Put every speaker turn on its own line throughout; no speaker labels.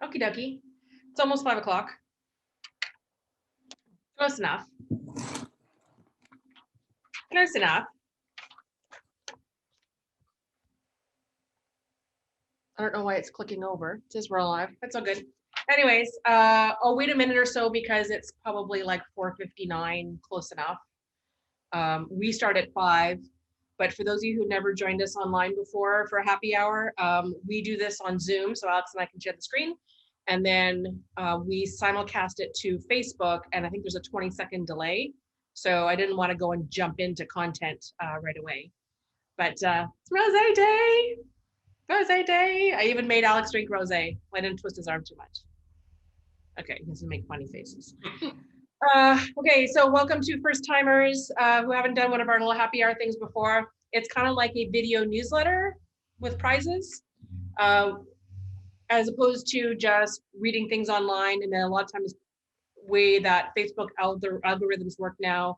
Okie dokie. It's almost 5 o'clock. Close enough. Close enough. I don't know why it's clicking over. It says we're live. That's all good. Anyways, I'll wait a minute or so because it's probably like 4:59, close enough. We start at 5, but for those of you who never joined us online before for a happy hour, we do this on Zoom, so Alex and I can share the screen, and then we simulcast it to Facebook, and I think there's a 20-second delay, so I didn't want to go and jump into content right away. But it's Rosé Day! Rosé Day! I even made Alex drink rosé. I didn't twist his arm too much. Okay, he doesn't make funny faces. Okay, so welcome to first timers who haven't done one of our little happy hour things before. It's kind of like a video newsletter with prizes, as opposed to just reading things online. And then a lot of times, way that Facebook algorithms work now,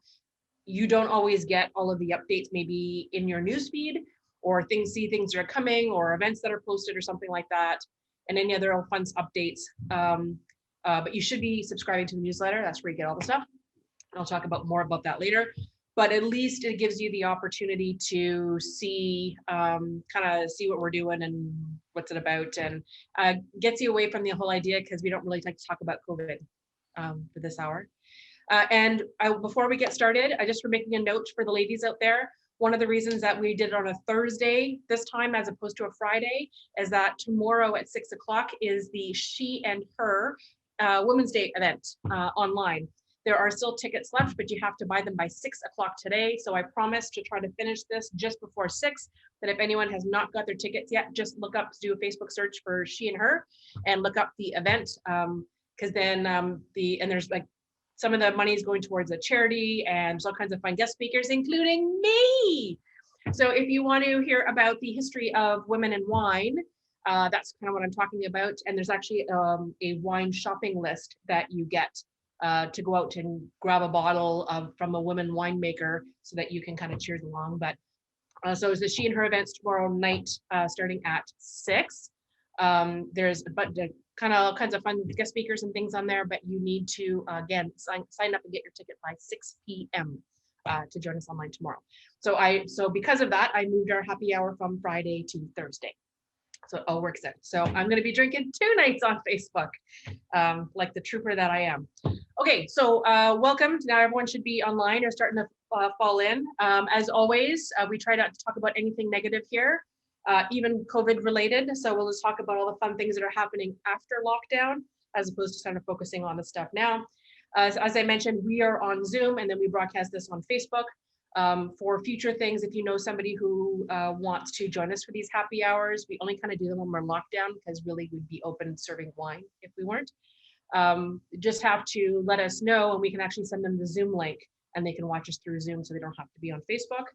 you don't always get all of the updates maybe in your newsfeed, or things that are coming, or events that are posted, or something like that, and any other fun updates. But you should be subscribing to the newsletter. That's where you get all the stuff. And I'll talk about more about that later. But at least it gives you the opportunity to see, kind of see what we're doing and what's it about, and gets you away from the whole idea, because we don't really like to talk about COVID for this hour. Before we get started, I just for making a note for the ladies out there, one of the reasons that we did it on a Thursday this time as opposed to a Friday is that tomorrow at 6 o'clock is the She and Her Women's Day event online. There are still tickets left, but you have to buy them by 6 o'clock today. So I promise to try to finish this just before 6, that if anyone has not got their tickets yet, just look up, do a Facebook search for She and Her and look up the event. Because then and there's like, some of the money is going towards a charity, and there's all kinds of fun guest speakers, including me. So if you want to hear about the history of women and wine, that's kind of what I'm talking about. And there's actually a wine shopping list that you get to go out and grab a bottle from a woman winemaker so that you can kind of cheers along. But so it's the She and Her events tomorrow night starting at 6. There's a bunch of kind of all kinds of fun guest speakers and things on there, but you need to, again, sign up and get your ticket by 6 p.m. To join us online tomorrow. So because of that, I moved our happy hour from Friday to Thursday. So it all works out. So I'm going to be drinking 2 nights on Facebook, like the trooper that I am. Okay, so welcome. Now everyone should be online or starting to fall in. As always, we try not to talk about anything negative here. Even COVID related. So we'll just talk about all the fun things that are happening after lockdown, as opposed to kind of focusing on the stuff now. As I mentioned, we are on Zoom, and then we broadcast this on Facebook. For future things, if you know somebody who wants to join us for these happy hours, we only kind of do them when we're in lockdown, because really we'd be open serving wine if we weren't. Just have to let us know, and we can actually send them the Zoom link, and they can watch us through Zoom, so they don't have to be on Facebook.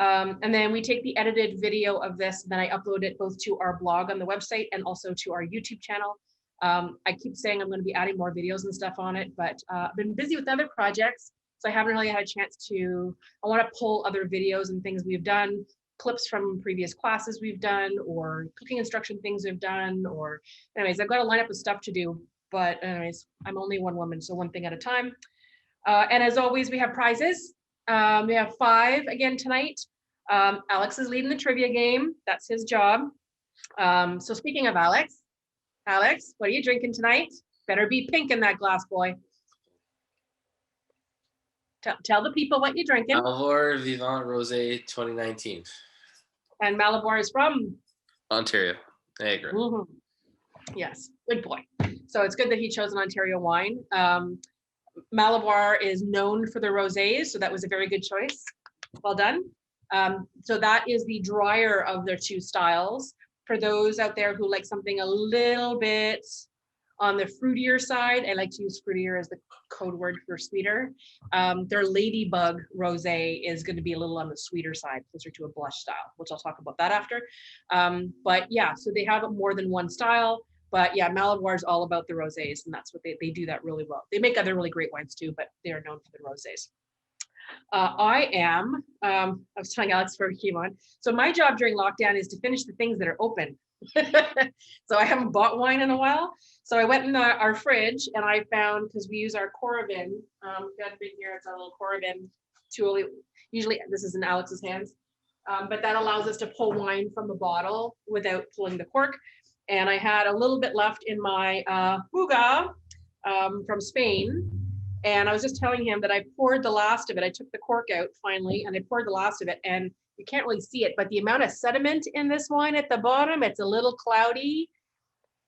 And then we take the edited video of this, and then I upload it both to our blog on the website and also to our YouTube channel. I keep saying I'm going to be adding more videos and stuff on it, but I've been busy with other projects, so I haven't really had a chance to. I want to pull other videos and things we've done, clips from previous classes we've done, or cooking instruction things we've done, or anyways, I've got a lineup of stuff to do, but anyways, I'm only one woman, so one thing at a time. And as always, we have prizes. We have 5 again tonight. Alex is leading the trivia game. That's his job. So speaking of Alex, what are you drinking tonight? Better be pink in that glass, boy. Tell the people what you're drinking.
Malabor Vivant Rosé 2019.
And Malabor is from?
Ontario, Niagara.
Mm-hmm. Yes, good boy. So it's good that he chose an Ontario wine. Malabor is known for the rosés, so that was a very good choice. Well done. So that is the drier of their 2 styles. For those out there who like something a little bit on the fruitier side, I like to use fruitier as the code word for sweeter. Their Ladybug Rosé is going to be a little on the sweeter side, closer to a blush style, which I'll talk about that after. But yeah, so they have more than one style. But yeah, Malabor is all about the rosés, and that's what they do that really well. They make other really great wines too, but they are known for the rosés. I was telling Alex before we came on. So my job during lockdown is to finish the things that are open. So I haven't bought wine in a while. So I went in our fridge and I found, because we use our Coravin, got a big here, it's our little Coravin tool. Usually this is in Alex's hands, but that allows us to pull wine from a bottle without pulling the cork. And I had a little bit left in my Huga from Spain. And I was just telling him that I poured the last of it. I took the cork out finally, and I poured the last of it. And you can't really see it, but the amount of sediment in this wine at the bottom, it's a little cloudy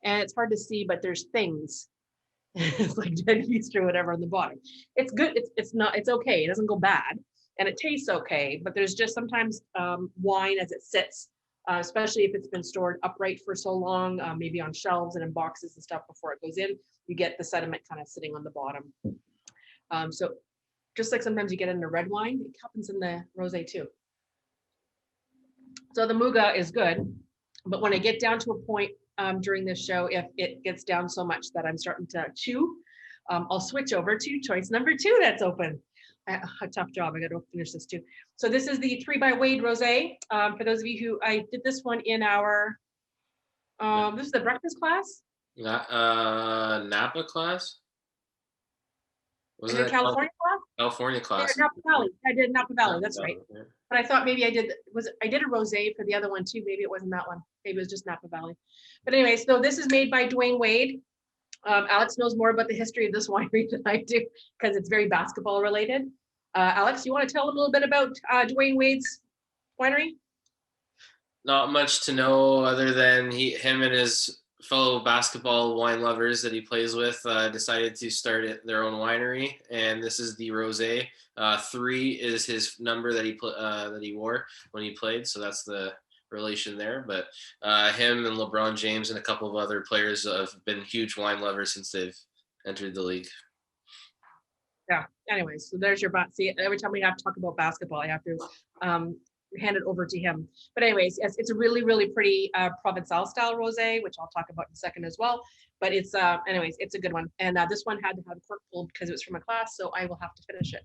and it's hard to see, but there's things. It's like dead yeast or whatever on the bottom. It's good. It's okay. It doesn't go bad and it tastes okay, but there's just sometimes wine as it sits, especially if it's been stored upright for so long, maybe on shelves and in boxes and stuff before it goes in, you get the sediment kind of sitting on the bottom. So just like sometimes you get in the red wine, it happens in the rosé too. So the Muga is good, but when I get down to a point during this show, if it gets down so much that I'm starting to chew, I'll switch over to choice number 2 that's open. A tough job, I got to finish this too. So this is the 3 by Wade Rosé. For those of you who, I did this one in our, this is the breakfast class.
Napa class? Was
it California class?
California class.
Yeah, Napa Valley. I did Napa Valley, that's right. Yeah. But I thought maybe I did a rosé for the other one too. Maybe it wasn't that one. Maybe it was just Napa Valley. But anyway, so this is made by Dwayne Wade. Alex knows more about the history of this winery than I do because it's very basketball related. Alex, you want to tell a little bit about Dwayne Wade's winery?
Not much to know other than him and his fellow basketball wine lovers that he plays with decided to start their own winery, and this is the Rosé. 3 is his number that he wore when he played, so that's the relation there. But him and LeBron James and a couple of other players have been huge wine lovers since they've entered the league.
Yeah. Anyways, so there's your see. Every time we have to talk about basketball, I have to hand it over to him. But anyways, yes, it's a really, really pretty Provençal style rosé, which I'll talk about in a second as well. But it's anyways, it's a good one. And this one had to have a cork pulled because it was from a class, so I will have to finish it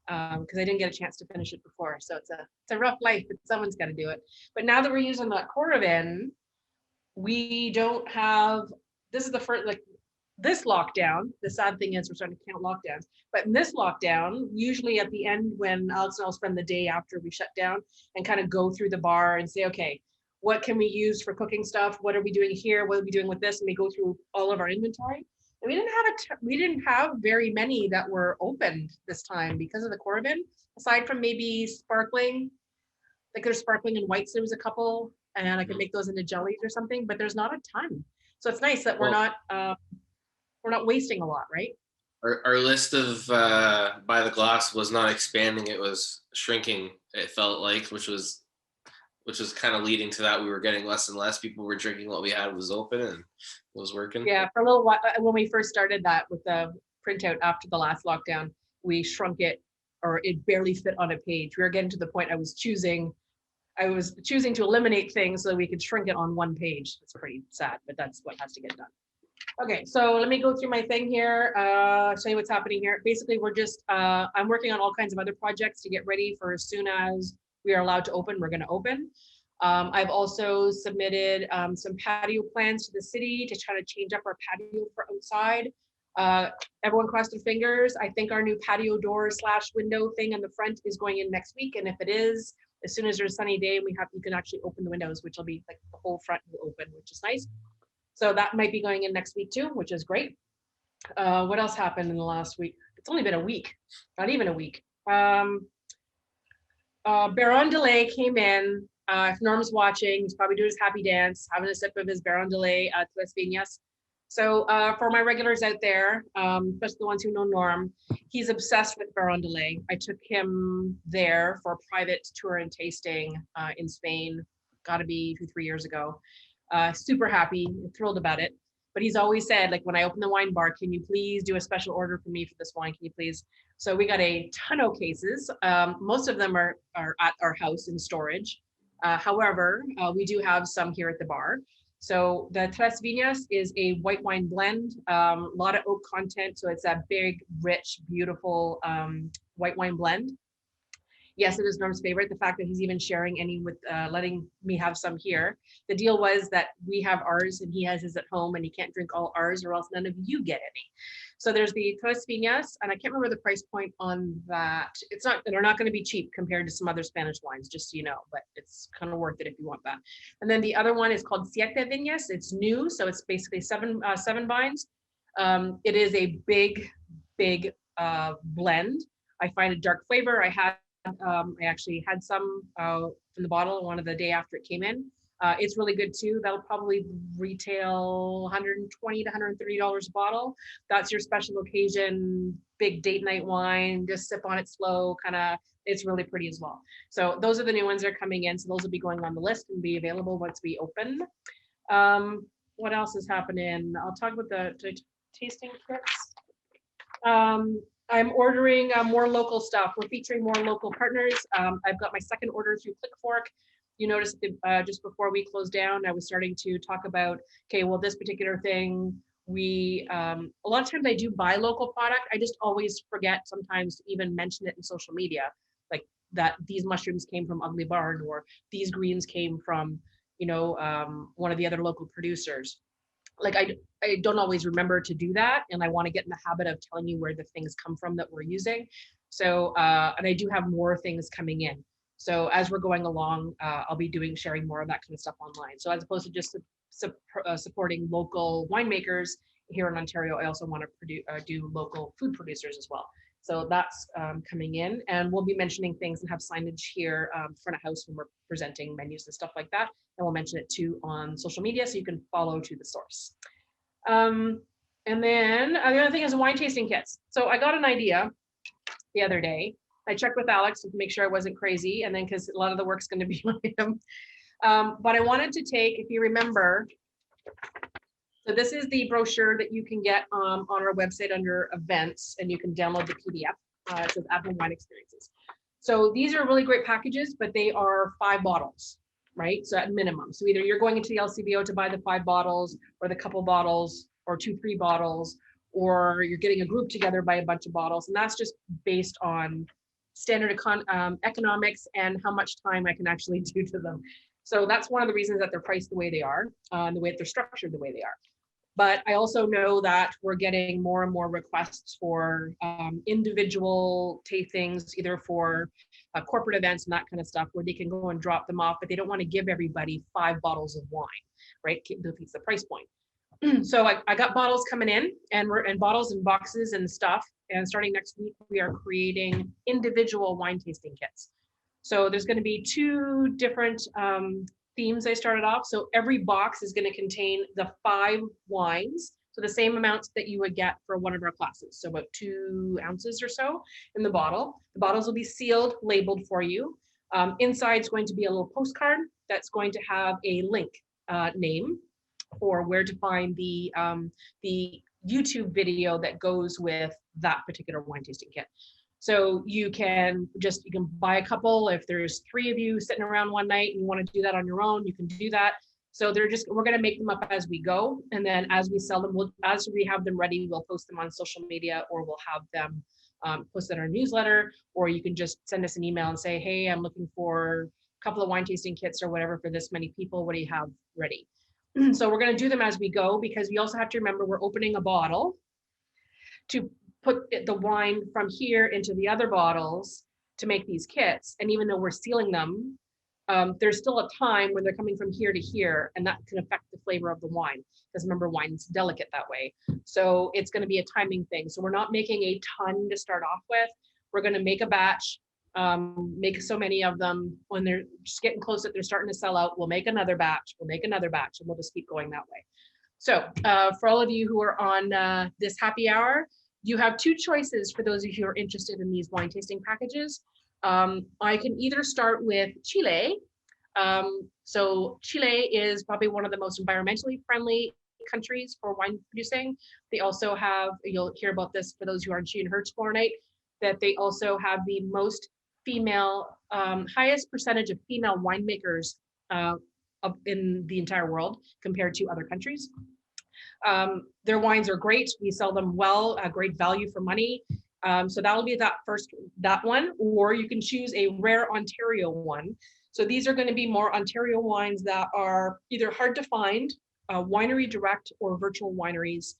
because I didn't get a chance to finish it before. So it's a rough life, but someone's got to do it. But now that we're using that Coravin, we don't have. This is the first this lockdown. The sad thing is we're starting to count lockdowns. But in this lockdown, usually at the end when Alex and I'll spend the day after we shut down and kind of go through the bar and say, okay, what can we use for cooking stuff? What are we doing here? What are we doing with this? And we go through all of our inventory. And we didn't have very many that were opened this time because of the Coravin, aside from maybe sparkling. Like there's sparkling and whites. There was a couple, and I could make those into jellies or something, but there's not a ton. So it's nice that we're not wasting a lot, right?
Our list of by the glass was not expanding; it was shrinking. It felt like, which was kind of leading to that. We were getting less and less. People were drinking what we had was open, and it was working.
Yeah, for a little while when we first started that with the printout after the last lockdown, we shrunk it, or it barely fit on a page. We were getting to the point I was choosing to eliminate things so that we could shrink it on one page. It's pretty sad, but that's what has to get done. Okay, so let me go through my thing here, show you what's happening here. Basically, we're just, I'm working on all kinds of other projects to get ready for as soon as we are allowed to open, we're gonna open. I've also submitted some patio plans to the city to try to change up our patio for outside. Everyone cross their fingers. I think our new patio door / window thing in the front is going in next week. And if it is, as soon as there's a sunny day, you can actually open the windows, which will be like the whole front will open, which is nice. So that might be going in next week too, which is great. What else happened in the last week? It's only been a week, not even a week. Baron Delay came in. If Norm's watching, he's probably doing his happy dance, having a sip of his Baron Delay at Tres Viñas. So for my regulars out there, especially the ones who know Norm, he's obsessed with Baron Delay. I took him there for a private tour and tasting in Spain, gotta be 2-3 years ago. Super happy, thrilled about it. But he's always said, like, when I open the wine bar, can you please do a special order for me for this wine? Can you please? So we got a ton of cases. Most of them are at our house in storage. However, we do have some here at the bar. So the Tres Viñas is a white wine blend, a lot of oak content. So it's a big, rich, beautiful white wine blend. Yes, it is Norm's favorite. The fact that he's even sharing any with letting me have some here. The deal was that we have ours and he has his at home and he can't drink all ours or else none of you get any. So there's the Tres Viñas, and I can't remember the price point on that. It's not, they're not going to be cheap compared to some other Spanish wines, just so you know, but it's kind of worth it if you want that. And then the other one is called Siete Viñas. It's new, so it's basically seven vines. It is a big blend. I find a dark flavor. I actually had some from the bottle one of the day after it came in. It's really good too. That'll probably retail $120 to $130 a bottle. That's your special occasion, big date night wine, just sip on it slow, kind of, it's really pretty as well. So those are the new ones that are coming in. So those will be going on the list and be available once we open. What else is happening? I'll talk about the tasting kits. I'm ordering more local stuff. We're featuring more local partners. I've got my second order through ClickFork. You noticed that just before we closed down, I was starting to talk about, okay, well, this particular thing, we, a lot of times I do buy local product. I just always forget sometimes to even mention it in social media, like that these mushrooms came from Ugly Barn or these greens came from, you know, one of the other local producers. Like I don't always remember to do that. And I want to get in the habit of telling you where the things come from that we're using. So, and I do have more things coming in. So as we're going along, I'll be sharing more of that kind of stuff online. So as opposed to just supporting local winemakers here in Ontario, I also want to do local food producers as well. So that's coming in, and we'll be mentioning things and have signage here front of house when we're presenting menus and stuff like that. And we'll mention it too on social media so you can follow to the source. And then the other thing is wine tasting kits. So I got an idea the other day. I checked with Alex to make sure I wasn't crazy, and then because a lot of the work's going to be on him. But I wanted to take, if you remember, so this is the brochure that you can get on our website under events, and you can download the PDF. It says at-home wine experiences. So these are really great packages, but they are 5 bottles, right? So at minimum. So either you're going into the LCBO to buy the 5 bottles or the couple bottles or 2-3 bottles, or you're getting a group together by a bunch of bottles. And that's just based on standard economics and how much time I can actually do to them. So that's one of the reasons that they're priced the way they are, and the way that they're structured the way they are. But I also know that we're getting more and more requests for individual tastings, either for corporate events and that kind of stuff, where they can go and drop them off, but they don't want to give everybody 5 bottles of wine, right? It defeats the price point. So I got bottles coming in, and we're in bottles and boxes and stuff. And starting next week, we are creating individual wine tasting kits. So there's going to be 2 different themes I started off. So every box is going to contain the 5 wines. So the same amounts that you would get for one of our classes. So about 2 ounces or so in the bottle. The bottles will be sealed, labeled for you. Inside is going to be a little postcard that's going to have a link name for where to find the YouTube video that goes with that particular wine tasting kit. So you can buy a couple. If there's 3 of you sitting around one night and you want to do that on your own, you can do that. So we're going to make them up as we go. And then as we sell them, as we have them ready, we'll post them on social media, or we'll have them posted in our newsletter, or you can just send us an email and say, hey, I'm looking for a couple of wine tasting kits or whatever for this many people. What do you have ready? So we're going to do them as we go, because we also have to remember we're opening a bottle to put the wine from here into the other bottles to make these kits. And even though we're sealing them, there's still a time when they're coming from here to here, and that can affect the flavor of the wine, because remember, wine's delicate that way. So it's going to be a timing thing. So we're not making a ton to start off with. We're going to make a batch, make so many of them. When they're just getting close that they're starting to sell out, we'll make another batch, and we'll just keep going that way. So for all of you who are on this happy hour, you have 2 choices for those of you who are interested in these wine tasting packages. I can either start with Chile. So Chile is probably one of the most environmentally friendly countries for wine producing. They also have, you'll hear about this for those who are on She and Her tomorrow night, that they also have the most highest percentage of female winemakers in the entire world compared to other countries. Their wines are great. We sell them well, great value for money. So that'll be that one, or you can choose a rare Ontario one. So these are going to be more Ontario wines that are either hard to find, winery direct or virtual wineries,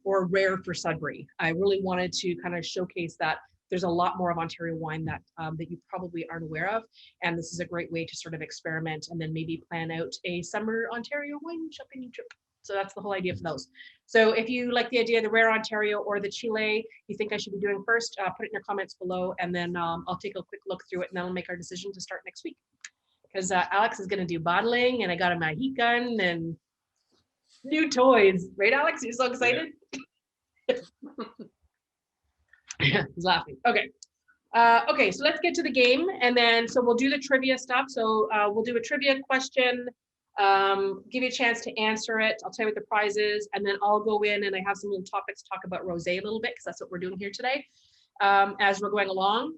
or rare for Sudbury. I really wanted to kind of showcase that there's a lot more of Ontario wine that that you probably aren't aware of, and this is a great way to sort of experiment and then maybe plan out a summer Ontario wine shopping trip. So that's the whole idea for those. So if you like the idea of the rare Ontario or the Chile, you think I should be doing first, put it in your comments below, and then I'll take a quick look through it, and then we'll make our decision to start next week. Because Alex is going to do bottling, and I got him a heat gun and new toys, right, Alex? You're so excited. Yeah. He's laughing. Okay. Okay, so let's get to the game, and then so we'll do the trivia stuff. So we'll do a trivia question, give you a chance to answer it. I'll tell you what the prize is, and then I'll go in and I have some little topics to talk about rosé a little bit because that's what we're doing here today. As we're going along,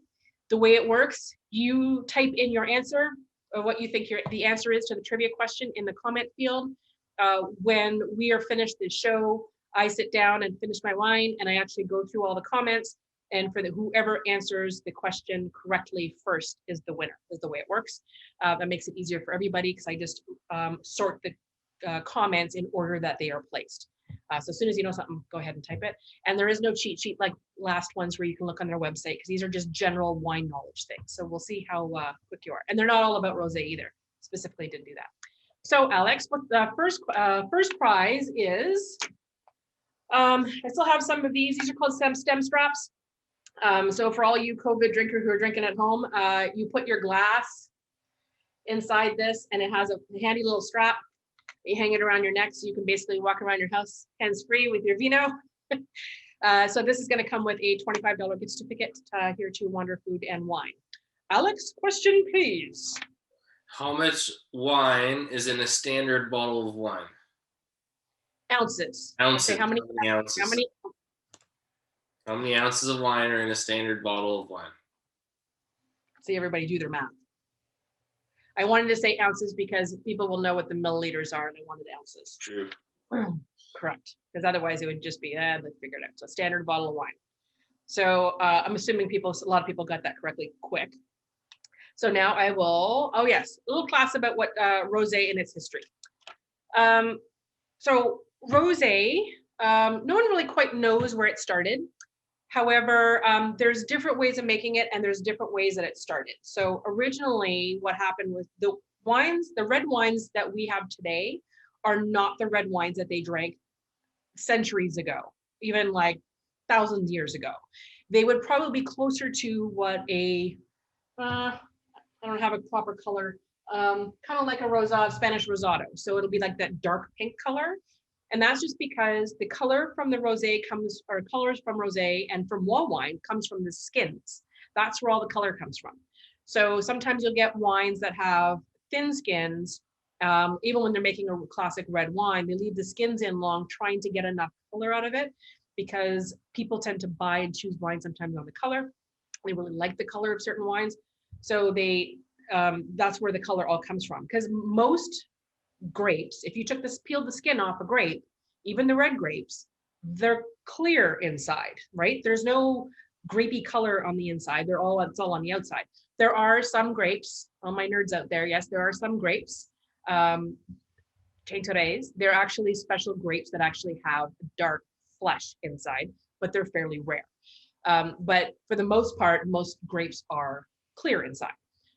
the way it works, you type in your answer or what you think the answer is to the trivia question in the comment field. When we are finished the show, I sit down and finish my wine, and I actually go through all the comments. And for whoever answers the question correctly first is the winner, is the way it works. That makes it easier for everybody because I just sort the comments in order that they are placed. So as soon as you know something, go ahead and type it. And there is no cheat sheet like last ones where you can look on their website because these are just general wine knowledge things. So we'll see how quick you are. And they're not all about rosé either. Specifically didn't do that. So Alex, what the first prize is, I still have some of these. These are called stem straps. So for all you COVID drinkers who are drinking at home, you put your glass inside this, and it has a handy little strap. You hang it around your neck, so you can basically walk around your house hands-free with your vino. So this is going to come with a $25 gift certificate here to Wander Food and Wine. Alex, question please.
How much wine is in a standard bottle of wine?
Ounces.
Ounces.
Okay, how many ounces?
How many ounces of wine are in a standard bottle of wine?
See everybody do their math. I wanted to say ounces because people will know what the milliliters are, and I wanted ounces.
True.
Correct. Because otherwise it would just be, let's figure it out. So standard bottle of wine. So I'm assuming a lot of people got that correctly quick. So now I will, oh yes, a little class about what rosé and its history. So rosé, no one really quite knows where it started. However, there's different ways of making it, and there's different ways that it started. So originally what happened was the red wines that we have today are not the red wines that they drank centuries ago, even like thousands of years ago. They would probably be closer to what I don't have a proper color, kind of like a rosado, Spanish rosado. So it'll be like that dark pink color. And that's just because the color from the rosé colors from rosé and from wall wine comes from the skins. That's where all the color comes from. So sometimes you'll get wines that have thin skins. Even when they're making a classic red wine, they leave the skins in long, trying to get enough color out of it, because people tend to buy and choose wine sometimes on the color. They really like the color of certain wines. So that's where the color all comes from. Because most grapes, if you peeled the skin off a grape, even the red grapes, they're clear inside, right? There's no grapey color on the inside. It's all on the outside. There are some grapes, all my nerds out there, yes, there are some grapes, Tintoret's, they're actually special grapes that actually have dark flesh inside, but they're fairly rare. But for the most part, most grapes are clear inside.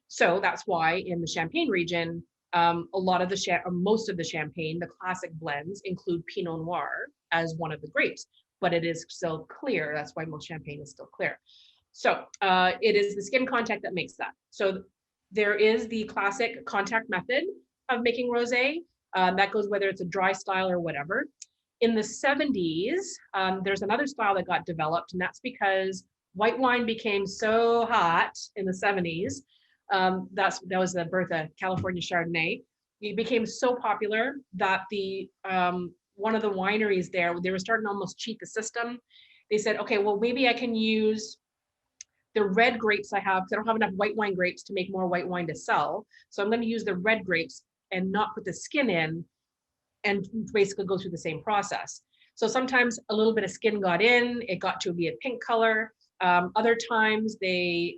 So that's why in the Champagne region, most of the Champagne, the classic blends include Pinot Noir as one of the grapes, but it is still clear. That's why most Champagne is still clear. So it is the skin contact that makes that. So there is the classic contact method of making rosé. That goes whether it's a dry style or whatever. In the 70s, there's another style that got developed, and that's because white wine became so hot in the 70s. That was the birth of California Chardonnay. It became so popular that one of the wineries there, they were starting to almost cheat the system. They said, okay, well, maybe I can use the red grapes I have, because I don't have enough white wine grapes to make more white wine to sell. So I'm going to use the red grapes and not put the skin in and basically go through the same process. So sometimes a little bit of skin got in, it got to be a pink color. Other times they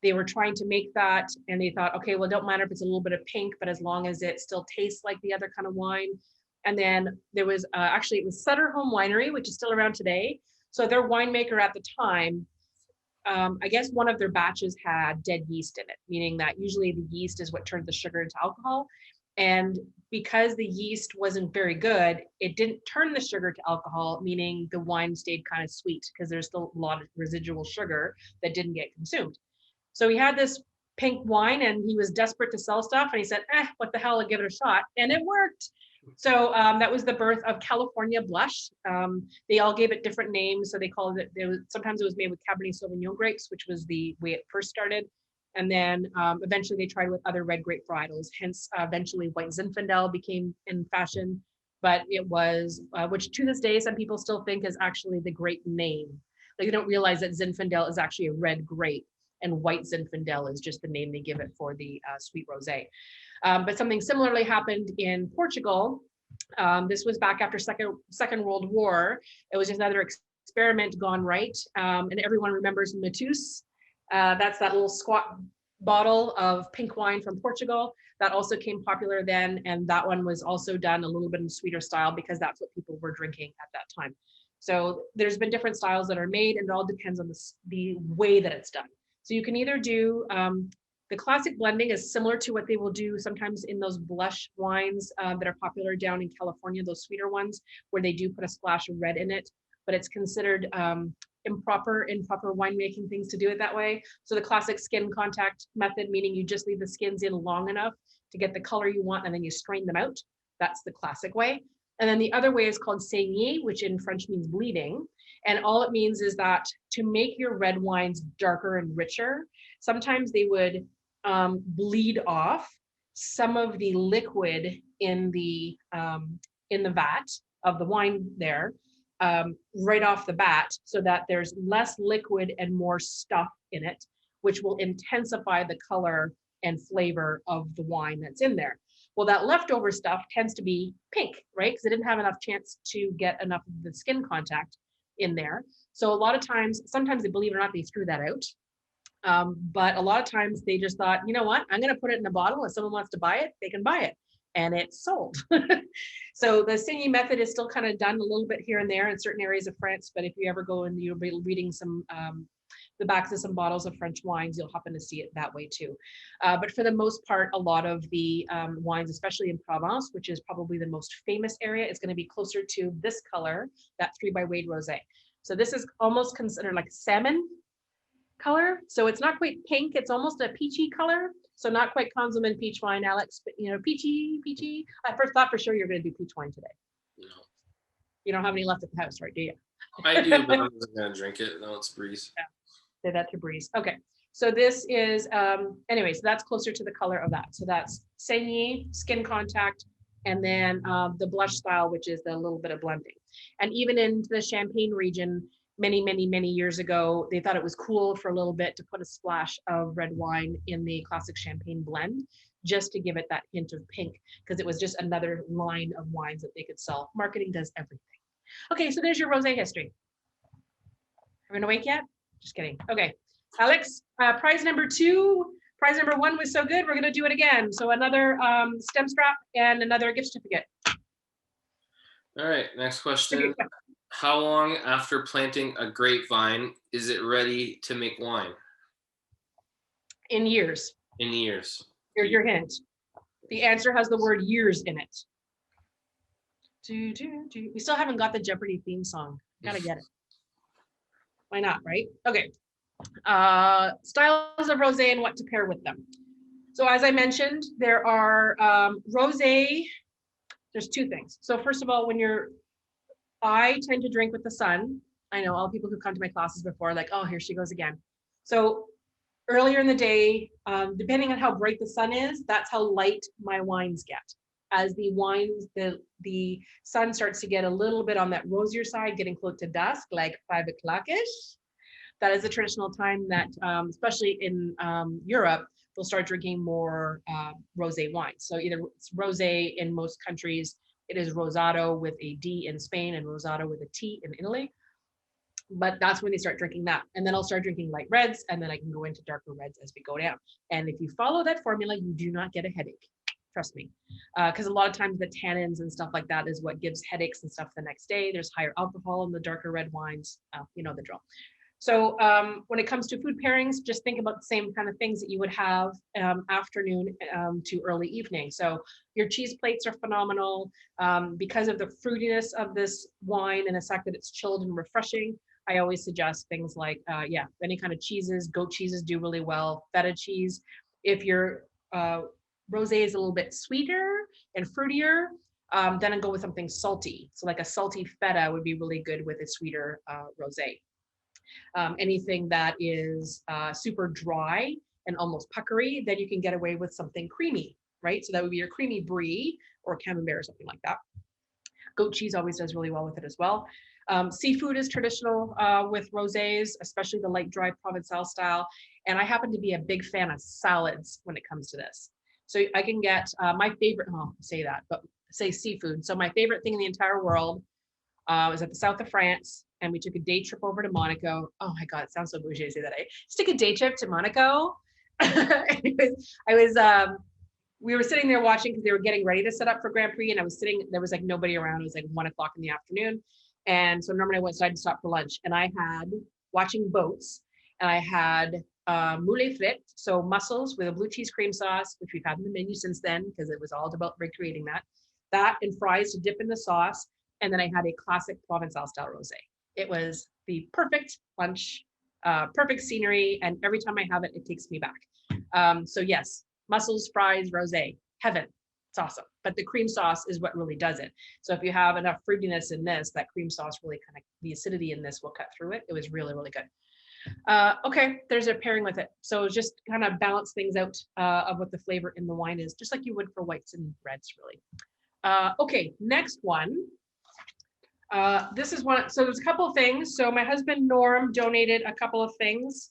were trying to make that and they thought, okay, well, it don't matter if it's a little bit of pink, but as long as it still tastes like the other kind of wine. And then there was actually, it was Sutter Home Winery, which is still around today. So their winemaker at the time, I guess one of their batches had dead yeast in it, meaning that usually the yeast is what turns the sugar into alcohol. And because the yeast wasn't very good, it didn't turn the sugar to alcohol, meaning the wine stayed kind of sweet because there's still a lot of residual sugar that didn't get consumed. So he had this pink wine and he was desperate to sell stuff. And he said, what the hell, I'll give it a shot. And it worked. So that was the birth of California Blush. They all gave it different names. So they called it, sometimes it was made with Cabernet Sauvignon grapes, which was the way it first started. And then eventually they tried with other red grape varietals. Hence, eventually white Zinfandel became in fashion. But it was, which to this day, some people still think is actually the grape name. Like they don't realize that Zinfandel is actually a red grape and white Zinfandel is just the name they give it for the sweet rosé. But something similarly happened in Portugal. This was back after Second World War. It was just another experiment gone right. And everyone remembers Matus. That's that little squat bottle of pink wine from Portugal. That also came popular then. And that one was also done a little bit in sweeter style because that's what people were drinking at that time. So there's been different styles that are made and it all depends on the way that it's done. So you can either do, the classic blending is similar to what they will do sometimes in those blush wines that are popular down in California, those sweeter ones, where they do put a splash of red in it, but it's considered improper in proper winemaking things to do it that way. So the classic skin contact method, meaning you just leave the skins in long enough to get the color you want and then you strain them out. That's the classic way. And then the other way is called saigner, which in French means bleeding. And all it means is that to make your red wines darker and richer, sometimes they would bleed off some of the liquid in the vat of the wine there right off the bat so that there's less liquid and more stuff in it, which will intensify the color and flavor of the wine that's in there. Well, that leftover stuff tends to be pink, right? Because it didn't have enough chance to get enough of the skin contact in there. So a lot of times, sometimes they, believe it or not, they threw that out. But a lot of times they just thought, you know what, I'm going to put it in a bottle. If someone wants to buy it, they can buy it. And it's sold. So the saigner method is still kind of done a little bit here and there in certain areas of France. But if you ever go and you'll be reading some the backs of some bottles of French wines, you'll happen to see it that way too. But for the most part, a lot of the wines, especially in Provence, which is probably the most famous area, is going to be closer to this color, that 3 by Wade Rosé. So this is almost considered like salmon color. So it's not quite pink, it's almost a peachy color. So not quite consommé peach wine, Alex, but you know, peachy. I first thought for sure you're going to do peach wine today.
No.
You don't have any left at the house, right? Do you?
I do, but I'm not going to drink it. No, it's Breeze.
Yeah. Say that to Breeze. Okay. So this is, anyway, so that's closer to the color of that. So that's saigner, skin contact, and then the blush style, which is the little bit of blending. And even in the Champagne region, many years ago, they thought it was cool for a little bit to put a splash of red wine in the classic Champagne blend, just to give it that hint of pink, because it was just another line of wines that they could sell. Marketing does everything. Okay, so there's your rosé history. Are we gonna wake yet? Just kidding. Okay, Alex, prize number 2. Prize number 1 was so good, we're gonna do it again. So another stem strap and another gift certificate.
All right, next question. How long after planting a grapevine is it ready to make wine?
In years.
In years.
Here's your hint. The answer has the word years in it. We still haven't got the Jeopardy theme song. Gotta get it. Why not, right? Okay. Styles of rosé and what to pair with them. So as I mentioned, there are rosé. There's 2 things. So first of all, I tend to drink with the sun. I know all people who come to my classes before, like, oh, here she goes again. So earlier in the day, depending on how bright the sun is, that's how light my wines get. As the wines, the sun starts to get a little bit on that rosier side, getting close to dusk, like 5 o'clock-ish. That is the traditional time that, especially in Europe, they'll start drinking more rosé wines. So either it's rosé in most countries, It is Rosado with a D in Spain and Rosado with a T in Italy. But that's when they start drinking that. And then I'll start drinking light reds, and then I can go into darker reds as we go down. And if you follow that formula, you do not get a headache. Trust me. Because a lot of times the tannins and stuff like that is what gives headaches and stuff the next day. There's higher alcohol in the darker red wines. You know the drill. So when it comes to food pairings, just think about the same kind of things that you would have afternoon to early evening. So your cheese plates are phenomenal because of the fruitiness of this wine and the fact that it's chilled and refreshing. I always suggest things like, yeah, any kind of cheeses. Goat cheeses do really well. Feta cheese. If your rosé is a little bit sweeter and fruitier, then I'd go with something salty. So like a salty feta would be really good with a sweeter rosé. Anything that is super dry and almost puckery, then you can get away with something creamy, right? So that would be your creamy brie or camembert or something like that. Goat cheese always does really well with it as well. Seafood is traditional with rosés, especially the light dry Provençal style. And I happen to be a big fan of salads when it comes to this. So I can get my favorite, say that, but say seafood. So my favorite thing in the entire world was at the south of France, and we took a day trip over to Monaco. Oh my God, it sounds so bougie to say that. I just took a day trip to Monaco. We were sitting there watching because they were getting ready to set up for Grand Prix, and I was sitting, there was like nobody around. It was like 1 o'clock in the afternoon. And so normally I went inside to stop for lunch, and I had watching boats, and I had moules frites, so mussels with a blue cheese cream sauce, which we've had in the menu since then because it was all about recreating that and fries to dip in the sauce. And then I had a classic Provençal style rosé. It was the perfect lunch, perfect scenery, and every time I have it, it takes me back. So yes, mussels, fries, rosé, heaven. It's awesome. But the cream sauce is what really does it. So if you have enough fruitiness in this, that cream sauce really kind of, the acidity in this will cut through it. It was really, really good. Okay, there's a pairing with it. So just kind of balance things out of what the flavor in the wine is, just like you would for whites and reds, really. Okay, next one. This is one, so there's a couple of things. So my husband Norm donated a couple of things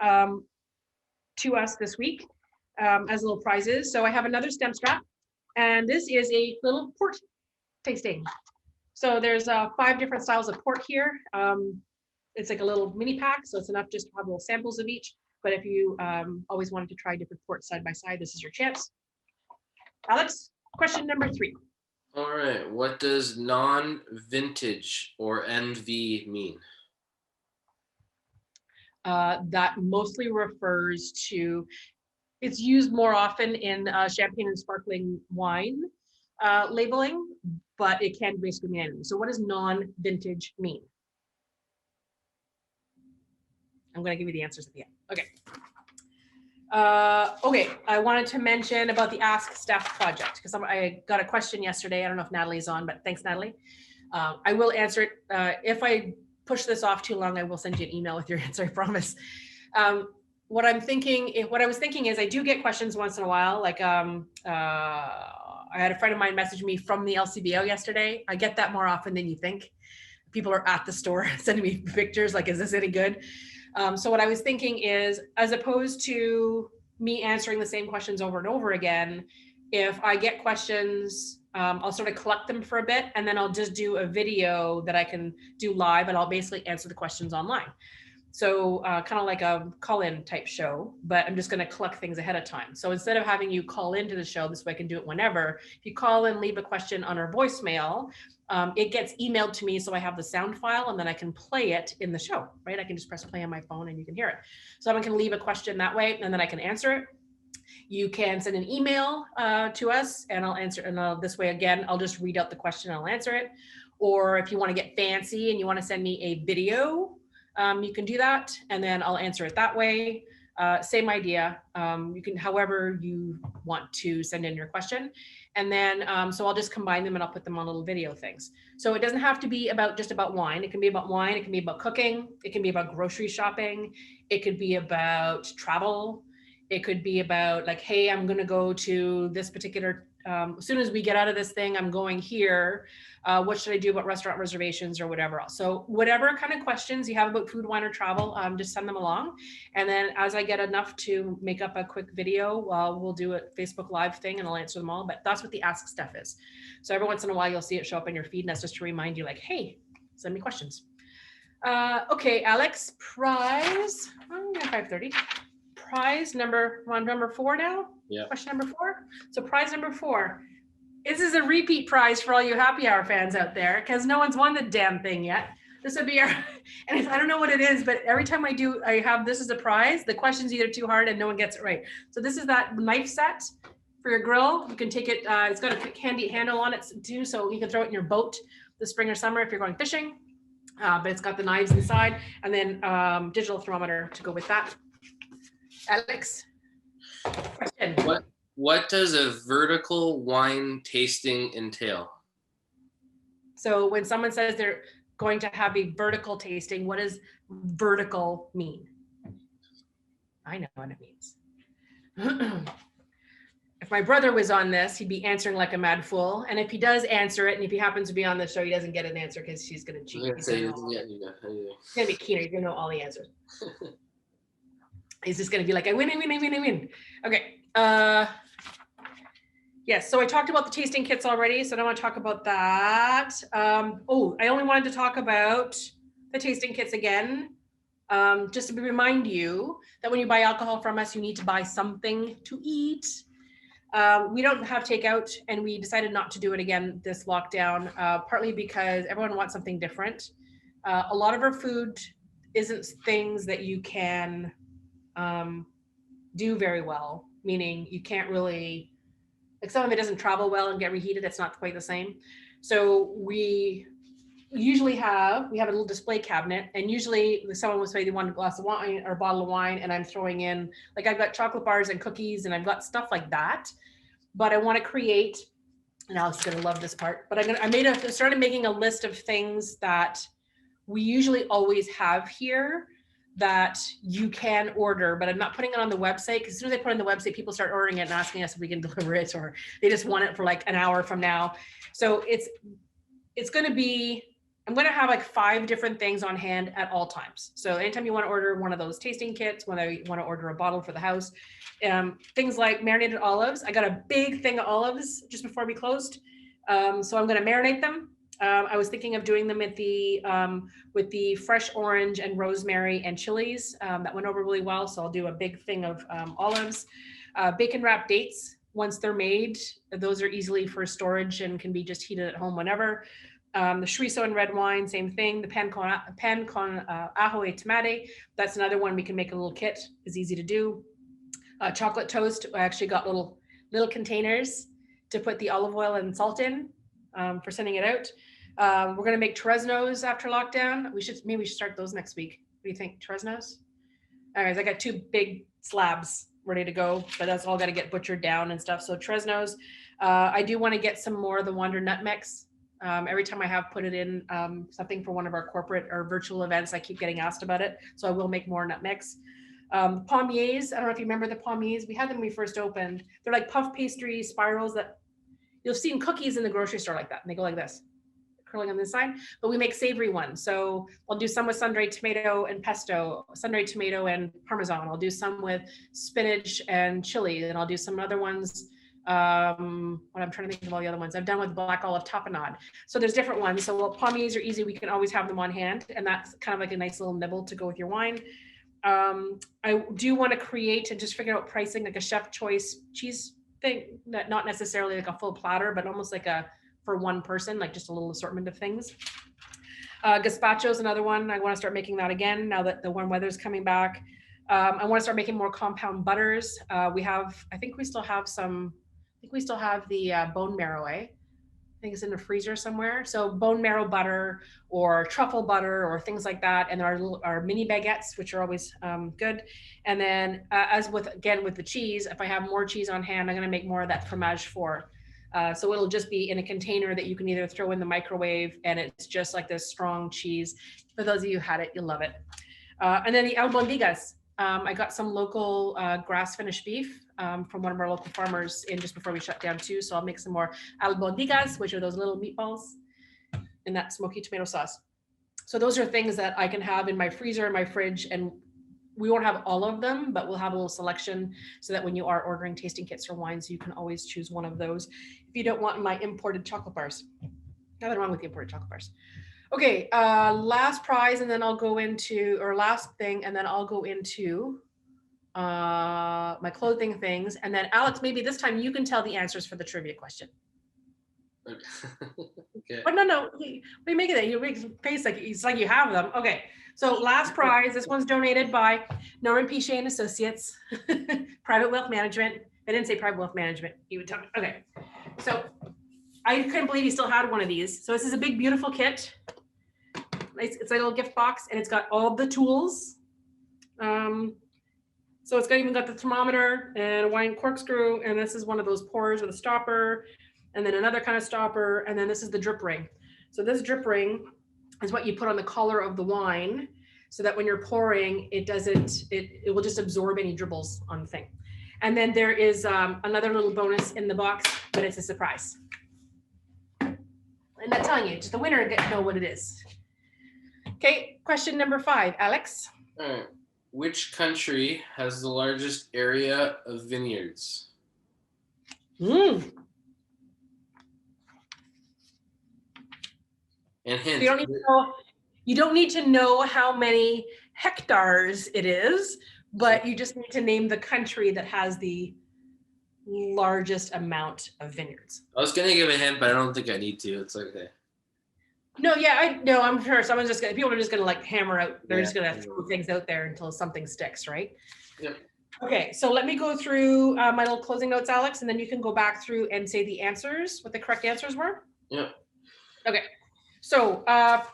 to us this week as little prizes. So I have another stem strap, and this is a little port tasting. So there's 5 different styles of port here. It's like a little mini pack, so it's enough just to have little samples of each. But if you always wanted to try different ports side by side, this is your chance. Alex, question number 3.
All right. What does non-vintage or NV mean?
That mostly refers to, it's used more often in champagne and sparkling wine labeling, but it can basically mean anything. So what does non-vintage mean? I'm going to give you the answers at the end. Okay. Okay, I wanted to mention about the Ask Steph project because I got a question yesterday. I don't know if Natalie's on, but thanks, Natalie. I will answer it. If I push this off too long, I will send you an email with your answer, I promise. What I was thinking is I do get questions once in a while. Like I had a friend of mine message me from the LCBO yesterday. I get that more often than you think. People are at the store sending me pictures like, is this any good? So what I was thinking is, as opposed to me answering the same questions over and over again, if I get questions, I'll sort of collect them for a bit, and then I'll just do a video that I can do live, and I'll basically answer the questions online. So kind of like a call-in type show, but I'm just going to collect things ahead of time. So instead of having you call into the show, this way I can do it whenever. If you call and leave a question on our voicemail, it gets emailed to me, so I have the sound file, and then I can play it in the show, right? I can just press play on my phone and you can hear it. So I can leave a question that way, and then I can answer it. You can send an email to us, and I'll answer. And this way, again, I'll just read out the question and I'll answer it. Or if you want to get fancy and you want to send me a video, you can do that, and then I'll answer it that way. Same idea. You can, however you want to send in your question. And then, so I'll just combine them and I'll put them on little video things. So it doesn't have to be just about wine. It can be about wine. It can be about cooking. It can be about grocery shopping. It could be about travel. It could be about like, hey, I'm going to go to this particular, as soon as we get out of this thing, I'm going here. What should I do about restaurant reservations or whatever else? So whatever kind of questions you have about food, wine, or travel, just send them along. And then as I get enough to make up a quick video, we'll do a Facebook Live thing and I'll answer them all. But that's what the ask stuff is. So every once in a while, you'll see it show up in your feed. And that's just to remind you like, hey, send me questions. Okay, Alex, prize, 5:30. Prize number 4 now.
Yeah.
Question number 4. So prize number 4. This is a repeat prize for all you happy hour fans out there because no one's won the damn thing yet. This would be our, and I don't know what it is, but every time I have this as a prize, the question's either too hard and no one gets it right. So this is that knife set for your grill. You can take it, it's got a handy handle on it too, so you can throw it in your boat this spring or summer if you're going fishing. But it's got the knives inside and then digital thermometer to go with that. Alex, question.
What does a vertical wine tasting entail?
So when someone says they're going to have a vertical tasting, what does vertical mean? I know what it means. If my brother was on this, he'd be answering like a mad fool. And if he does answer it, and if he happens to be on the show, he doesn't get an answer because he's going to cheat. He's going to be keener. He's going to know all the answers. He's just going to be like, I win. Okay. Yes. So I talked about the tasting kits already. So I don't want to talk about that. I only wanted to talk about the tasting kits again. Just to remind you that when you buy alcohol from us, you need to buy something to eat. We don't have takeout and we decided not to do it again this lockdown, partly because everyone wants something different. A lot of our food isn't things that you can do very well, meaning you can't really, like some of it doesn't travel well and get reheated. It's not quite the same. So we usually we have a little display cabinet, and usually someone will say they want a glass of wine or a bottle of wine, and I'm throwing in, like I've got chocolate bars and cookies and I've got stuff like that. But I want to create, and Alex is going to love this part, but I started making a list of things that we usually always have here that you can order, but I'm not putting it on the website because as soon as I put it on the website, people start ordering it and asking us if we can deliver it, or they just want it for like an hour from now. So it's going to be, I'm going to have like 5 different things on hand at all times. So anytime you want to order one of those tasting kits, when I want to order a bottle for the house, things like marinated olives. I got a big thing of olives just before we closed. So I'm going to marinate them. I was thinking of doing them with the fresh orange and rosemary and chilies. That went over really well. So I'll do a big thing of olives. Bacon wrapped dates, once they're made, those are easily for storage and can be just heated at home whenever. The chorizo and red wine, same thing. The pan con ajo e tomate, that's another one we can make a little kit. It's easy to do. Chocolate toast, I actually got little containers to put the olive oil and salt in for sending it out. We're going to make Torresnos after lockdown. Maybe we should start those next week. What do you think, Torresnos? Anyways, I got 2 big slabs ready to go, but that's all got to get butchered down and stuff. So Torresnos. I do want to get some more of the Wonder Nutmegs. Every time I have put it in something for one of our corporate or virtual events, I keep getting asked about it. So I will make more nutmegs. Pommiers, I don't know if you remember the pommiers. We had them when we first opened. They're like puff pastry spirals that you'll see in cookies in the grocery store like that. And they go like this, curling on this side, but we make savory ones. So I'll do some with sun-dried tomato and pesto, sun-dried tomato and Parmesan. I'll do some with spinach and chili, and I'll do some other ones. What I'm trying to think of all the other ones I've done with black olive tapenade. So there's different ones. So pommiers are easy. We can always have them on hand, and that's kind of like a nice little nibble to go with your wine. I do want to create and just figure out pricing, like a chef choice cheese thing, that not necessarily like a full platter, but almost like for one person, like just a little assortment of things. Gazpacho is another one. I want to start making that again now that the warm weather is coming back. I want to start making more compound butters. I think we still have the bone marrow, I think it's in the freezer somewhere. So bone marrow butter or truffle butter or things like that. And our mini baguettes, which are always good. And then as with the cheese, if I have more cheese on hand, I'm going to make more of that fromage fort. So it'll just be in a container that you can either throw in the microwave, and it's just like this strong cheese. For those of you who had it, you'll love it. And then the albondigas. I got some local grass finished beef from one of our local farmers in just before we shut down too. So I'll make some more albondigas, which are those little meatballs, and that smoky tomato sauce. So those are things that I can have in my freezer, in my fridge, and we won't have all of them, but we'll have a little selection so that when you are ordering tasting kits or wines, you can always choose one of those if you don't want my imported chocolate bars. Nothing wrong with the imported chocolate bars. Okay, last prize, and then I'll go into, or last thing, and then I'll go into my clothing things. And then Alex, maybe this time you can tell the answers for the trivia question.
Okay.
But no, we make it. You make his face like it's like you have them. Okay, so last prize. This one's donated by Norman Pichet and Associates, Private Wealth Management. I didn't say Private Wealth Management. You would tell me. Okay, so I couldn't believe he still had one of these. So this is a big, beautiful kit. It's like a little gift box, and it's got all the tools. So it's even got the thermometer and a wine corkscrew, and this is one of those pours with a stopper, and then another kind of stopper, and then this is the drip ring. So this drip ring is what you put on the collar of the wine, so that when you're pouring, it will just absorb any dribbles on the thing. And then there is another little bonus in the box, but it's a surprise. I'm not telling you, just the winner get to know what it is. Okay, question number 5, Alex.
All right. Which country has the largest area of vineyards?
And
hint.
You don't need to know how many hectares it is, but you just need to name the country that has the largest amount of vineyards.
I was gonna give a hint, but I don't think I need to. It's okay.
No, yeah, I'm sure people are just gonna like hammer out. They're just gonna throw things out there until something sticks, right?
Yep.
Okay, so let me go through my little closing notes, Alex, and then you can go back through and say the answers, what the correct answers were.
Yep.
Okay, so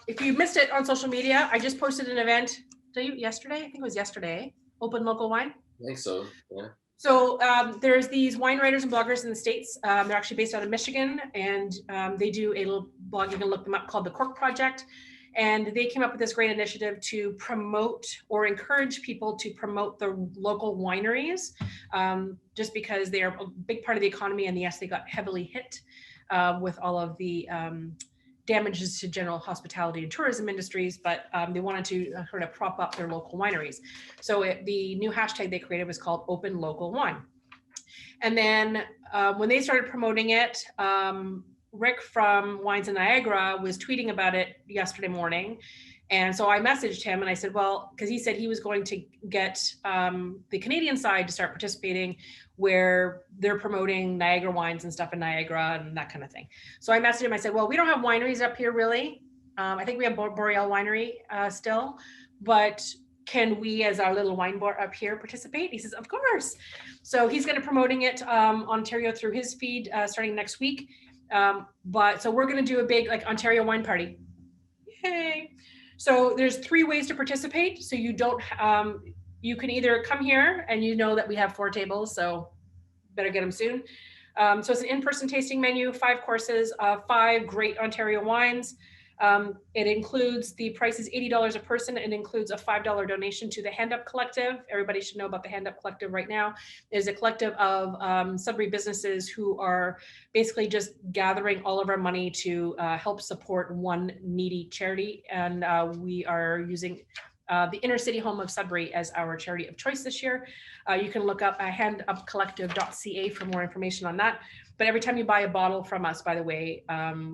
if you missed it on social media, I just posted an event yesterday. I think it was yesterday. Open Local Wine.
I think so. Yeah.
So there's these wine writers and bloggers in the States. They're actually based out of Michigan, and they do a little blog. You can look them up called the Cork Project. And they came up with this great initiative to promote or encourage people to promote the local wineries, just because they are a big part of the economy. And yes, they got heavily hit with all of the damages to general hospitality and tourism industries, but they wanted to sort of prop up their local wineries. So the new hashtag they created was called Open Local Wine. And then when they started promoting it, Rick from Wines in Niagara was tweeting about it yesterday morning. And so I messaged him and I said, well, because he said he was going to get the Canadian side to start participating, where they're promoting Niagara wines and stuff in Niagara and that kind of thing. So I messaged him, I said, well, we don't have wineries up here really. I think we have Boreal Winery still, but can we as our little wine bar up here participate? He says, of course. So he's going to promoting it Ontario through his feed starting next week. So we're going to do a big like Ontario wine party. Yay. So there's 3 ways to participate. So you don't, you can either come here and you know that we have 4 tables, so better get them soon. So it's an in-person tasting menu, 5 courses, 5 great Ontario wines. It includes, the price is $80 a person. It includes a $5 donation to the Hand Up Collective. Everybody should know about the Hand Up Collective right now. It is a collective of Sudbury businesses who are basically just gathering all of our money to help support one needy charity. And we are using the Inner City Home of Sudbury as our charity of choice this year. You can look up handupcollective.ca for more information on that. But every time you buy a bottle from us, by the way,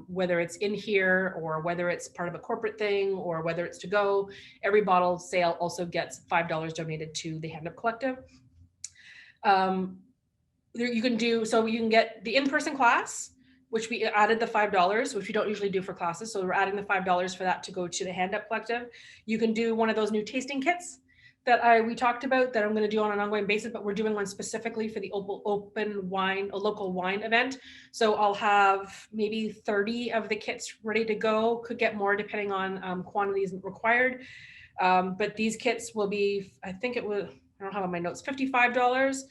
whether it's in here or whether it's part of a corporate thing or whether it's to go, every bottle sale also gets $5 donated to the Hand Up Collective. You can get the in-person class, which we added the $5, which we don't usually do for classes. So we're adding the $5 for that to go to the Hand Up Collective. You can do one of those new tasting kits that we talked about that I'm going to do on an ongoing basis, but we're doing one specifically for the open wine, a local wine event. So I'll have maybe 30 of the kits ready to go, could get more depending on quantities required. But these kits will be, I think it was, I don't have on my notes, $55.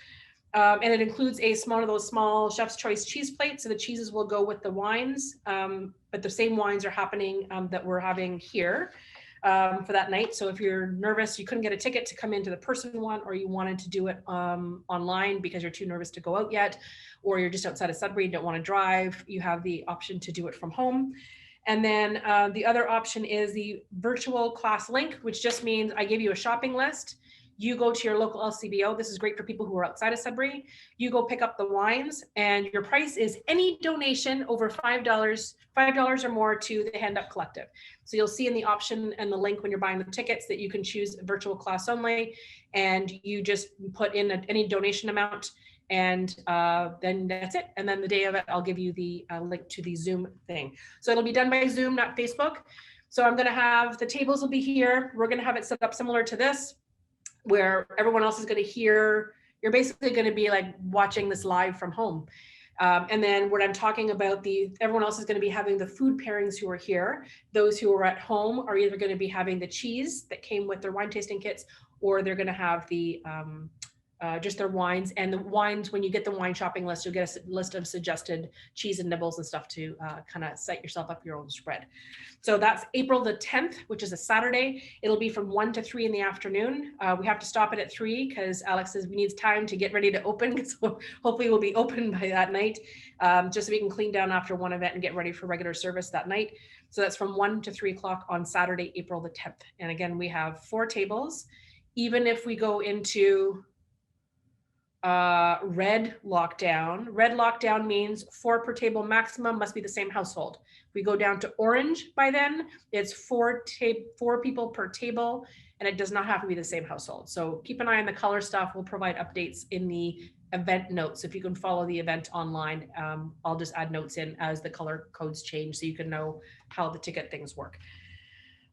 And it includes one of those small Chef's Choice cheese plates. So the cheeses will go with the wines, but the same wines are happening that we're having here. for that night. So if you're nervous, you couldn't get a ticket to come into the person one, or you wanted to do it online because you're too nervous to go out yet, or you're just outside of Sudbury and don't want to drive, you have the option to do it from home. And then the other option is the virtual class link, which just means I give you a shopping list. You go to your local LCBO. This is great for people who are outside of Sudbury. You go pick up the wines, and your price is any donation over $5 or more to the Hand Up Collective. So you'll see in the option and the link when you're buying the tickets that you can choose virtual class only, and you just put in any donation amount, and then that's it. And then the day of it, I'll give you the link to the Zoom thing. So it'll be done by Zoom, not Facebook. So I'm gonna have, the tables will be here. We're gonna have it set up similar to this, where everyone else is going to hear, you're basically going to be like watching this live from home. And then what I'm talking about, everyone else is going to be having the food pairings who are here. Those who are at home are either going to be having the cheese that came with their wine tasting kits, or they're going to have the just their wines. And the wines, when you get the wine shopping list, you'll get a list of suggested cheese and nibbles and stuff to kind of set yourself up your own spread. So that's April the 10th, which is a Saturday. It'll be from 1 to 3 in the afternoon. We have to stop it at 3 because Alex says we need time to get ready to open. So hopefully we'll be open by that night, just so we can clean down after one event and get ready for regular service that night. So that's from 1 to 3 o'clock on Saturday, April the 10th. And again, we have 4 tables. Even if we go into red lockdown means 4 per table maximum, must be the same household. If we go down to orange by then, it's 4 people per table, and it does not have to be the same household. So keep an eye on the color stuff. We'll provide updates in the event notes. If you can follow the event online, I'll just add notes in as the color codes change so you can know how the ticket things work.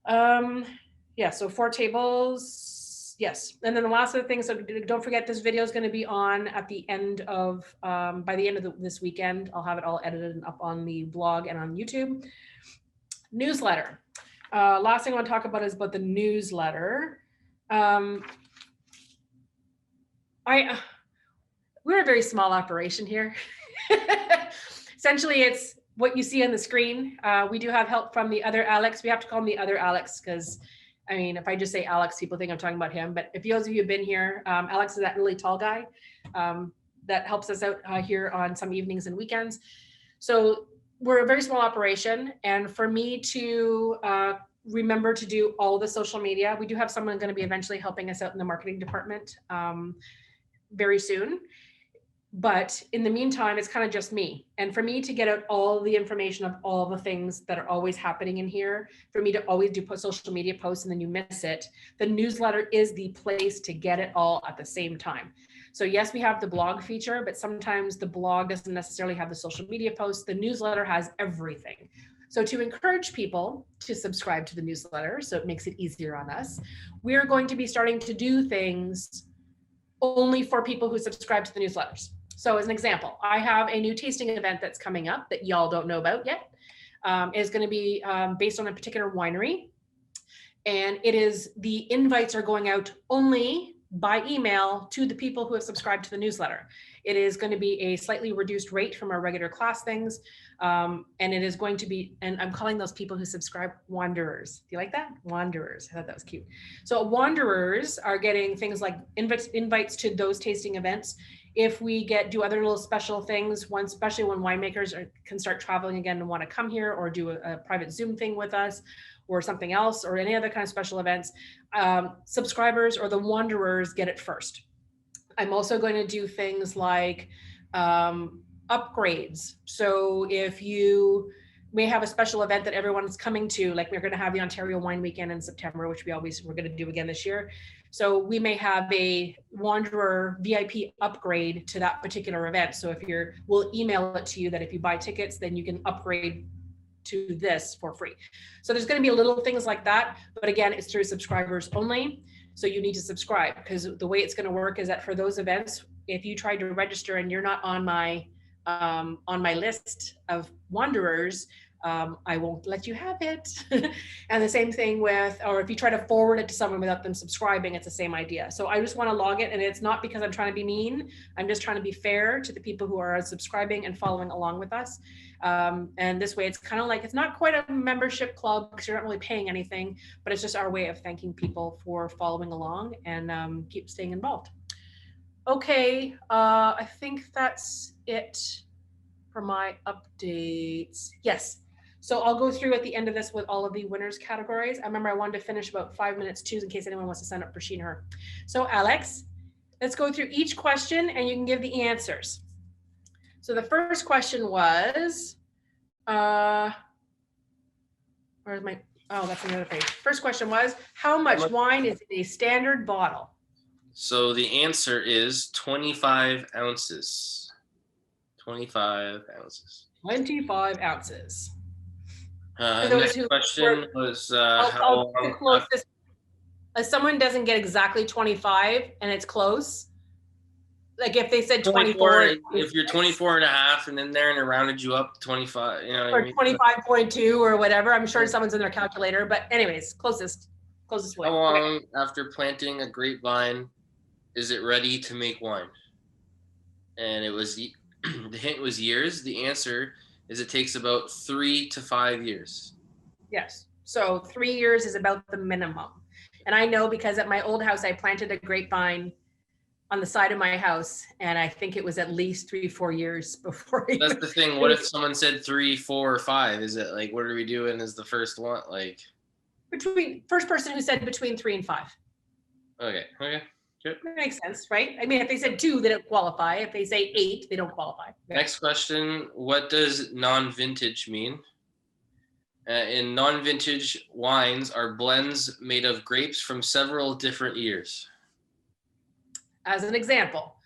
Yeah, so 4 tables. Yes, and then the last other thing, so don't forget this video is going to be on at the end of, by the end of this weekend. I'll have it all edited and up on the blog and on YouTube. Newsletter. Last thing I want to talk about is about the newsletter. We're a very small operation here. Essentially, it's what you see on the screen. We do have help from the other Alex. We have to call him the other Alex because, I mean, if I just say Alex, people think I'm talking about him. But if those of you have been here, Alex is that really tall guy that helps us out here on some evenings and weekends. So we're a very small operation. And for me to remember to do all the social media, we do have someone going to be eventually helping us out in the marketing department very soon. But in the meantime, it's kind of just me. And for me to get out all the information of all the things that are always happening in here, for me to always do social media posts and then you miss it, the newsletter is the place to get it all at the same time. So yes, we have the blog feature, but sometimes the blog doesn't necessarily have the social media posts. The newsletter has everything. So to encourage people to subscribe to the newsletter, so it makes it easier on us, we're going to be starting to do things only for people who subscribe to the newsletters. So as an example, I have a new tasting event that's coming up that y'all don't know about yet. It's going to be based on a particular winery. And it is, the invites are going out only by email to the people who have subscribed to the newsletter. It is going to be a slightly reduced rate from our regular class things. And it is going to be, and I'm calling those people who subscribe wanderers. Do you like that? Wanderers. I thought that was cute. So wanderers are getting things like invites to those tasting events. If we do other little special things, especially when winemakers can start traveling again and want to come here or do a private Zoom thing with us or something else or any other kind of special events, subscribers or the wanderers get it first. I'm also going to do things like upgrades. So if you may have a special event that everyone's coming to, like we're going to have the Ontario Wine Weekend in September, which we're going to do again this year. So we may have a Wanderer VIP upgrade to that particular event. So if we'll email it to you that if you buy tickets, then you can upgrade to this for free. So there's going to be little things like that. But again, it's through subscribers only. So you need to subscribe because the way it's going to work is that for those events, if you try to register and you're not on my list of wanderers, I won't let you have it. And the same thing with, or if you try to forward it to someone without them subscribing, it's the same idea. So I just want to log it, and it's not because I'm trying to be mean. I'm just trying to be fair to the people who are subscribing and following along with us. And this way, it's kind of like, it's not quite a membership club because you're not really paying anything, but it's just our way of thanking people for following along and keep staying involved. Okay, I think that's it for my updates. Yes. So I'll go through at the end of this with all of the winners categories. I remember I wanted to finish about 5 minutes too, in case anyone wants to sign up for she and her. So Alex, let's go through each question and you can give the answers. So the first question was, where's my, oh, that's another page. First question was, how much wine is in a standard bottle?
So the answer is 25 ounces. 25 ounces.
25 ounces.
Next question was how long
closest. If someone doesn't get exactly 25 and it's close, like if they said 24,
if you're 24 and a half and in there and it rounded you up to 25, you know what
or 25.2 or whatever, I'm sure someone's in their calculator, but anyways, closest way.
How long after planting a grapevine is it ready to make wine? And it was the hint was years. The answer is it takes about 3 to 5 years.
Yes. So 3 years is about the minimum. And I know because at my old house, I planted a grapevine on the side of my house. And I think it was at least 3-4 years before.
That's the thing. What if someone said 3, 4, or 5? Is it like, what are we doing as the first one? Like
first person who said between 3 and 5.
Okay. Good.
That makes sense, right? I mean, if they said 2, they don't qualify. If they say 8, they don't qualify.
Next question. What does non-vintage mean? In non-vintage wines are blends made of grapes from several different years.
As an example,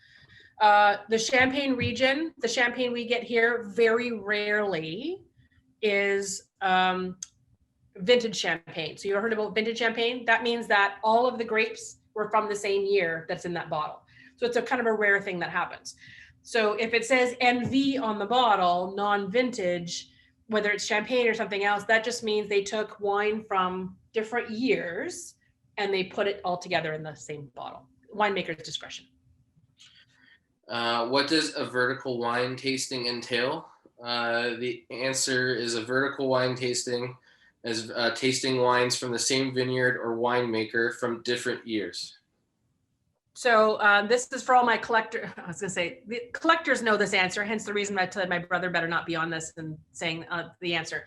the Champagne region, the champagne we get here very rarely is vintage champagne. So you ever heard about vintage champagne? That means that all of the grapes were from the same year that's in that bottle. So it's a kind of a rare thing that happens. So if it says NV on the bottle, non-vintage, whether it's champagne or something else, that just means they took wine from different years and they put it all together in the same bottle. Winemaker's discretion.
What does a vertical wine tasting entail? The answer is a vertical wine tasting as tasting wines from the same vineyard or winemaker from different years.
So this is for all my collector. I was going to say the collectors know this answer, hence the reason I told my brother better not be on this and saying the answer.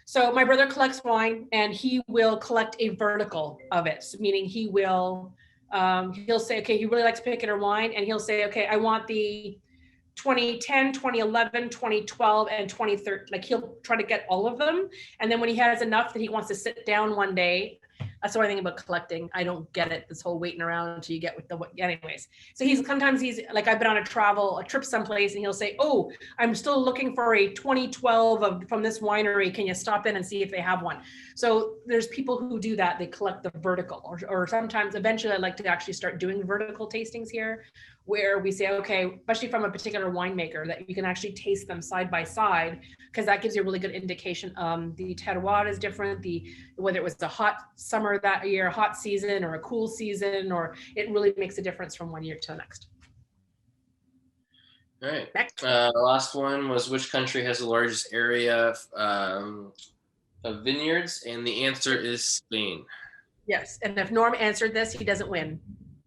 So my brother collects wine and he will collect a vertical of it, so meaning he will, he'll say, okay, he really likes Pickett wine and he'll say, okay, I want the 2010, 2011, 2012, and 2013. Like he'll try to get all of them. And then when he has enough that he wants to sit down one day, that's the only thing about collecting. I don't get it, this whole waiting around until you get with the, anyways. So sometimes he's like, I've been on a trip someplace and he'll say, oh, I'm still looking for a 2012 from this winery. Can you stop in and see if they have one? So there's people who do that. They collect the vertical, or sometimes eventually I'd like to actually start doing vertical tastings here, where we say, okay, especially from a particular winemaker, that you can actually taste them side by side, because that gives you a really good indication. The terroir is different, whether it was a hot summer that year, hot season, or a cool season, or it really makes a difference from one year to the next.
All right. Next. The last one was, which country has the largest area of vineyards? And the answer is Spain.
Yes, and if Norm answered this, he doesn't win,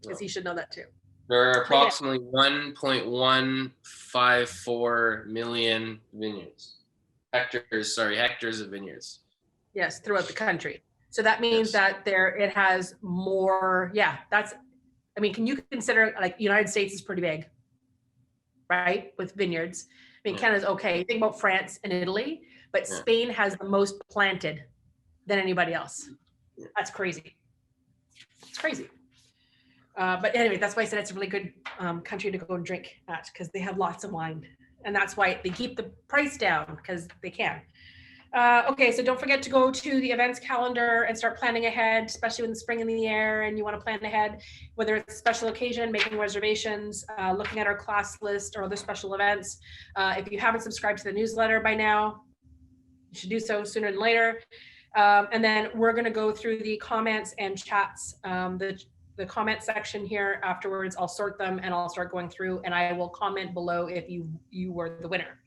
because he should know that too.
There are approximately 1.154 million vineyards. Hectares of vineyards.
Yes, throughout the country. So that means that it has more, I mean, can you consider, like, United States is pretty big, right? With vineyards. I mean, Canada's okay. Think about France and Italy, but Spain has the most planted than anybody else. That's crazy. It's crazy. But anyway, that's why I said it's a really good country to go and drink at, because they have lots of wine. And that's why they keep the price down, because they can. Okay, so don't forget to go to the events calendar and start planning ahead, especially when the spring in the air and you want to plan ahead, whether it's a special occasion, making reservations, looking at our class list or other special events. If you haven't subscribed to the newsletter by now, you should do so sooner than later. And then we're going to go through the comments and chats, the comment section here afterwards. I'll sort them and I'll start going through, and I will comment below if you were the winner.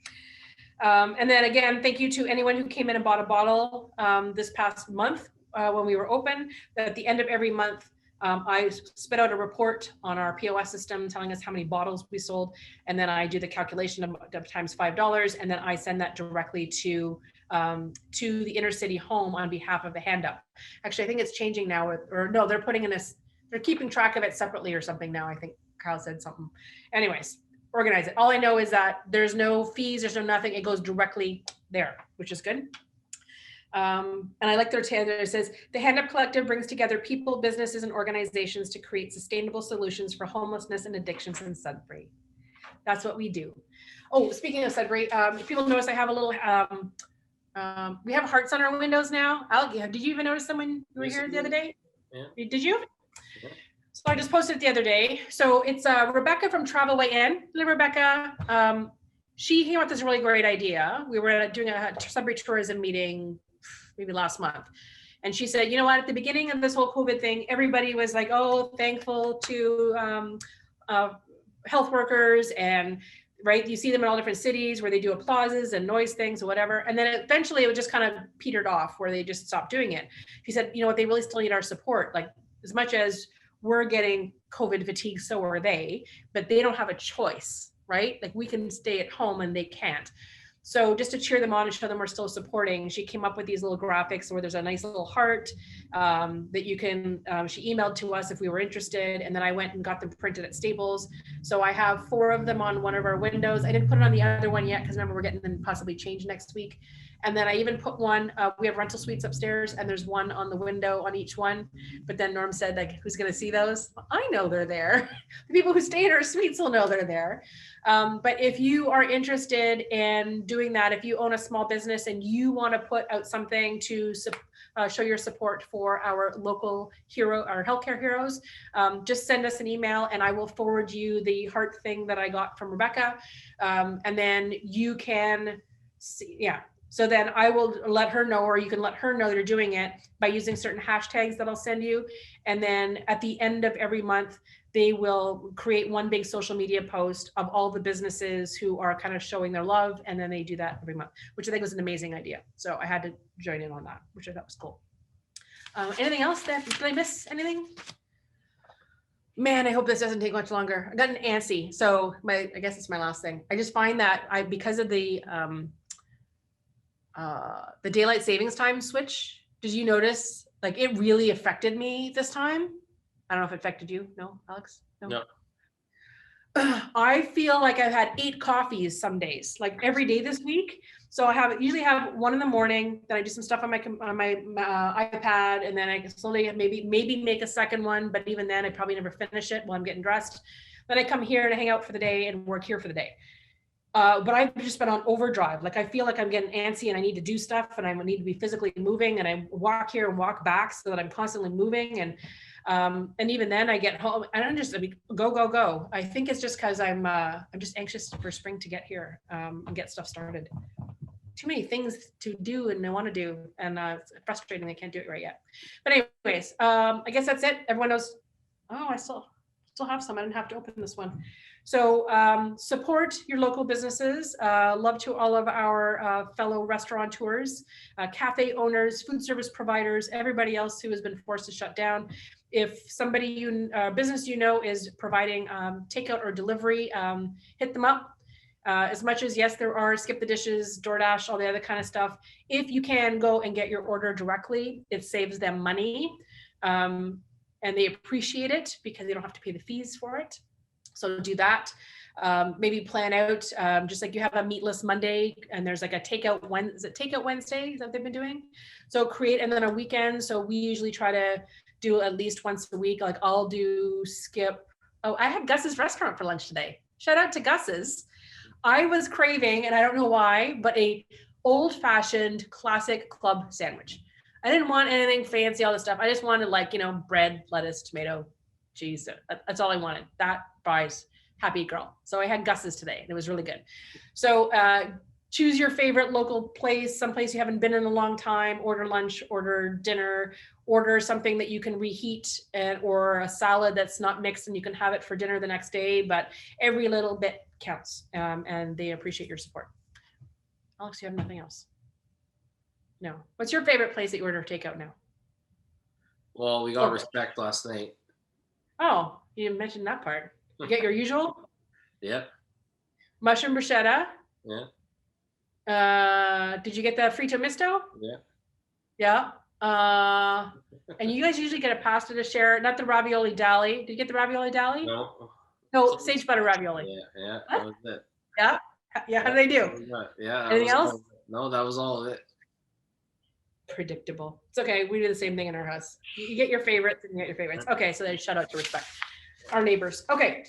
And then again, thank you to anyone who came in and bought a bottle this past month when we were open. At the end of every month, I spit out a report on our POS system telling us how many bottles we sold, and then I do the calculation of times $5, and then I send that directly to the inner city home on behalf of the Hand Up. Actually, I think it's changing now, or no, they're putting in this, they're keeping track of it separately or something now. I think Kyle said something. Anyways, organize it. All I know is that there's no fees, there's no nothing. It goes directly there, which is good. And I like their tagline. It says, the Hand Up Collective brings together people, businesses, and organizations to create sustainable solutions for homelessness and addictions in Sudbury. That's what we do. Oh, speaking of Sudbury, if people notice, I have a little, we have hearts on our windows now. Did you even notice them when you were here the other day? Yeah. Did you? Yeah. So I just posted it the other day. So it's Rebecca from Travel Way In. Hello, Rebecca. She came up with this really great idea. We were doing a Sudbury tourism meeting maybe last month. And she said, you know what, at the beginning of this whole COVID thing, everybody was like, oh, thankful to health workers, and right, you see them in all different cities where they do applauses and noise things or whatever. And then eventually it would just kind of petered off where they just stopped doing it. She said, you know what, they really still need our support. Like as much as we're getting COVID fatigue, so are they, but they don't have a choice, right? Like we can stay at home and they can't. So just to cheer them on and show them we're still supporting, she came up with these little graphics where there's a nice little heart that you can, she emailed to us if we were interested. And then I went and got them printed at Staples. So I have 4 of them on one of our windows. I didn't put it on the other one yet because remember we're getting them possibly changed next week. And then I even put one, we have rental suites upstairs and there's one on the window on each one. But then Norm said, like, who's going to see those? I know they're there. The people who stay in our suites will know they're there. But if you are interested in doing that, if you own a small business and you want to put out something to show your support for our local hero, our healthcare heroes, just send us an email and I will forward you the heart thing that I got from Rebecca. And then you can see, yeah. So then I will let her know, or you can let her know that you're doing it by using certain hashtags that I'll send you. And then at the end of every month, they will create one big social media post of all the businesses who are kind of showing their love. And then they do that every month, which I think was an amazing idea. So I had to join in on that, which I thought was cool. Anything else? Did I miss anything? Man, I hope this doesn't take much longer. I got an antsy. So I guess it's my last thing. I just find that because of the daylight savings time switch, did you notice like it really affected me this time? I don't know if it affected you. No, Alex? No. I feel like I've had 8 coffees some days, like every day this week. So I usually have one in the morning, then I do some stuff on my iPad, and then I slowly maybe make a second one, but even then I probably never finish it while I'm getting dressed. Then I come here to hang out for the day and work here for the day. But I've just been on overdrive. Like I feel like I'm getting antsy and I need to do stuff and I need to be physically moving, and I walk here and walk back so that I'm constantly moving. And even then I get home and I'm just go. I think it's just because I'm just anxious for spring to get here and get stuff started. Too many things to do and I want to do, and it's frustrating I can't do it right yet. But anyways, I guess that's it. Everyone knows. Oh, I still have some. I didn't have to open this one. So support your local businesses. Love to all of our fellow restaurateurs, cafe owners, food service providers, everybody else who has been forced to shut down. If somebody business you know is providing takeout or delivery, hit them up. As much as yes, there are Skip the Dishes, DoorDash, all the other kind of stuff. If you can go and get your order directly, it saves them money. And they appreciate it because they don't have to pay the fees for it. So do that. Maybe plan out, just like you have a meatless Monday and there's like a takeout Wednesday? Is that what they've been doing? So create, and then a weekend. So we usually try to do at least once a week. Like I'll do Skip. Oh, I had Gus's restaurant for lunch today. Shout out to Gus's. I was craving, and I don't know why, but a old-fashioned classic club sandwich. I didn't want anything fancy, all this stuff. I just wanted like, bread, lettuce, tomato, cheese. That's all I wanted. That, fries, happy girl. So I had Gus's today and it was really good. So choose your favorite local place, someplace you haven't been in a long time, order lunch, order dinner, order something that you can reheat, or a salad that's not mixed and you can have it for dinner the next day, but every little bit counts, and they appreciate your support. Alex, you have nothing else? No. What's your favorite place that you order takeout now?
Well, we got Respect last night.
Oh, you didn't mention that part. You get your usual?
Yep.
Mushroom bruschetta.
Yeah.
Did you get the frito misto?
Yeah.
Yeah. And you guys usually get a pasta to share, not the ravioli dali. Did you get the ravioli dali?
No.
No, sage butter ravioli.
Yeah.
What?
That was it.
Yeah. Yeah. How do they do?
Yeah.
Anything else?
No, that was all of it.
Predictable. It's okay. We do the same thing in our house. You get your favorites and you get your favorites. Okay. So then shout out to Respect, our neighbors. Okay.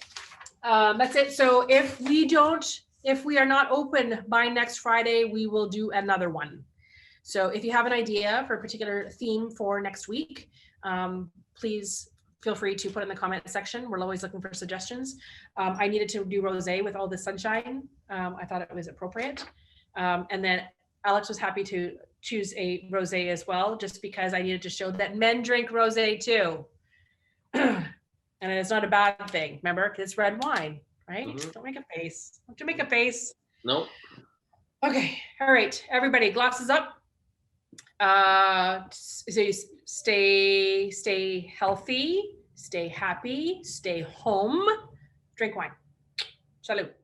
That's it. So if we are not open by next Friday, we will do another one. So if you have an idea for a particular theme for next week, please feel free to put it in the comment section. We're always looking for suggestions. I needed to do rosé with all the sunshine. I thought it was appropriate. And then Alex was happy to choose a rosé as well, just because I needed to show that men drink rosé too. And it's not a bad thing, remember? Because it's red wine, right? Mm-hmm. Don't make a face. Don't you make a face?
Nope.
Okay. All right. Everybody, glasses up. So you stay healthy, stay happy, stay home, drink wine. Salut.